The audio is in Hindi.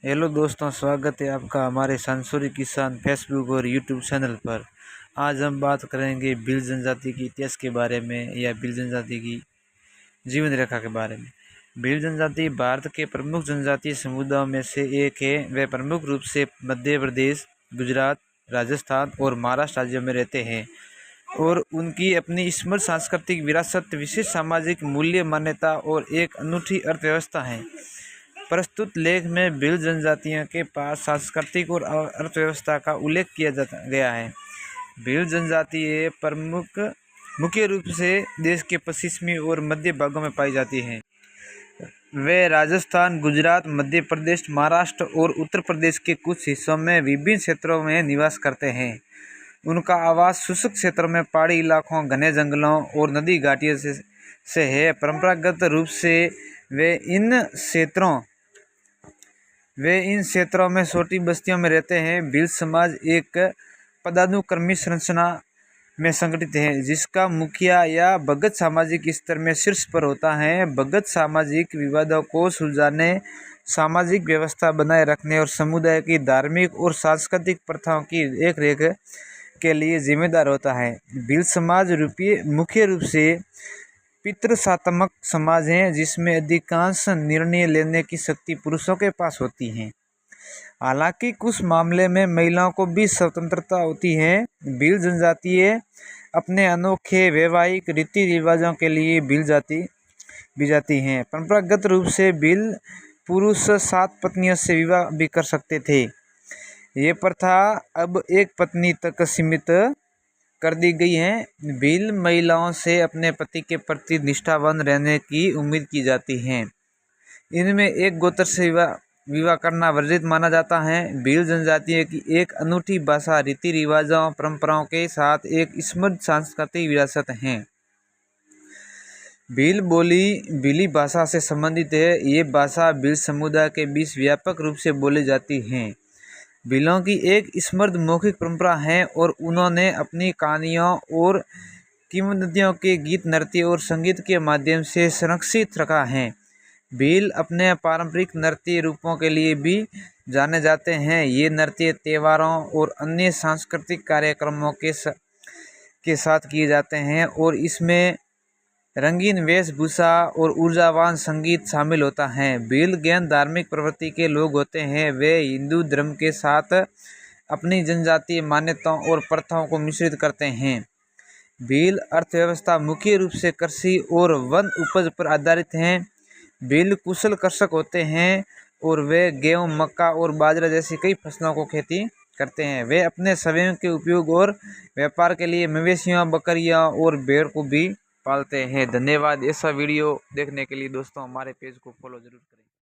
हेलो दोस्तों, स्वागत है आपका हमारे सांसूरी किसान फेसबुक और यूट्यूब चैनल पर। आज हम बात करेंगे भील जनजाति के इतिहास के बारे में या भील जनजाति की जीवन रेखा के बारे में। भील जनजाति भारत के प्रमुख जनजातीय समुदायों में से एक है। वे प्रमुख रूप से मध्य प्रदेश, गुजरात, राजस्थान और महाराष्ट्र राज्यों में रहते हैं और उनकी अपनी समृद्ध सांस्कृतिक विरासत, विशेष सामाजिक मूल्य, मान्यता और एक अनूठी अर्थव्यवस्था है। प्रस्तुत लेख में भील जनजातियों के पास सांस्कृतिक और अर्थव्यवस्था का उल्लेख किया गया है। भील जनजाति प्रमुख मुख्य रूप से देश के पश्चिमी और मध्य भागों में पाई जाती हैं। वे राजस्थान, गुजरात, मध्य प्रदेश, महाराष्ट्र और उत्तर प्रदेश के कुछ हिस्सों में विभिन्न क्षेत्रों में निवास करते हैं। उनका आवास शुष्क क्षेत्रों में, पहाड़ी इलाकों, घने जंगलों और नदी घाटियों से है। परंपरागत रूप से वे इन क्षेत्रों में छोटी बस्तियों में रहते हैं। भील समाज एक पदानुक्रमित संरचना में संगठित है, जिसका मुखिया या भगत सामाजिक स्तर में शीर्ष पर होता है। भगत सामाजिक विवादों को सुलझाने, सामाजिक व्यवस्था बनाए रखने और समुदाय की धार्मिक और सांस्कृतिक प्रथाओं की देखरेख के लिए जिम्मेदार होता है। भील समाज मुख्य रूप से पितृसत्तात्मक समाज है, जिसमें अधिकांश निर्णय लेने की शक्ति पुरुषों के पास होती है। हालांकि कुछ मामले में महिलाओं को भी स्वतंत्रता होती है। भील जनजातीय अपने अनोखे वैवाहिक रीति रिवाजों के लिए भील जाती हैं। परंपरागत रूप से भील पुरुष 7 पत्नियों से विवाह भी कर सकते थे। ये प्रथा अब 1 पत्नी तक सीमित कर दी गई है। भील महिलाओं से अपने पति के प्रति निष्ठावान रहने की उम्मीद की जाती है। इनमें एक गोत्र से विवाह करना वर्जित माना जाता है। भील जनजाति की एक अनूठी भाषा, रीति रिवाजों, परंपराओं के साथ एक समृद्ध सांस्कृतिक विरासत है। भील बोली भीली भाषा से संबंधित है। ये भाषा भील समुदाय के बीच व्यापक रूप से बोली जाती है। भीलों की एक समृद्ध मौखिक परंपरा है और उन्होंने अपनी कहानियों और किंवदंतियों के गीत, नृत्य और संगीत के माध्यम से संरक्षित रखा है। भील अपने पारंपरिक नृत्य रूपों के लिए भी जाने जाते हैं। ये नृत्य त्योहारों और अन्य सांस्कृतिक कार्यक्रमों के साथ किए जाते हैं और इसमें रंगीन वेशभूषा और ऊर्जावान संगीत शामिल होता है। भील गैर धार्मिक प्रवृत्ति के लोग होते हैं। वे हिंदू धर्म के साथ अपनी जनजातीय मान्यताओं और प्रथाओं को मिश्रित करते हैं। भील अर्थव्यवस्था मुख्य रूप से कृषि और वन उपज पर आधारित है। भील कुशल कृषक होते हैं और वे गेहूं, मक्का और बाजरा जैसी कई फसलों को खेती करते हैं। वे अपने स्वयं के उपयोग और व्यापार के लिए मवेशियों, बकरियां और भेड़ को भी पालते हैं। धन्यवाद। ऐसा वीडियो देखने के लिए दोस्तों हमारे पेज को फॉलो जरूर करें।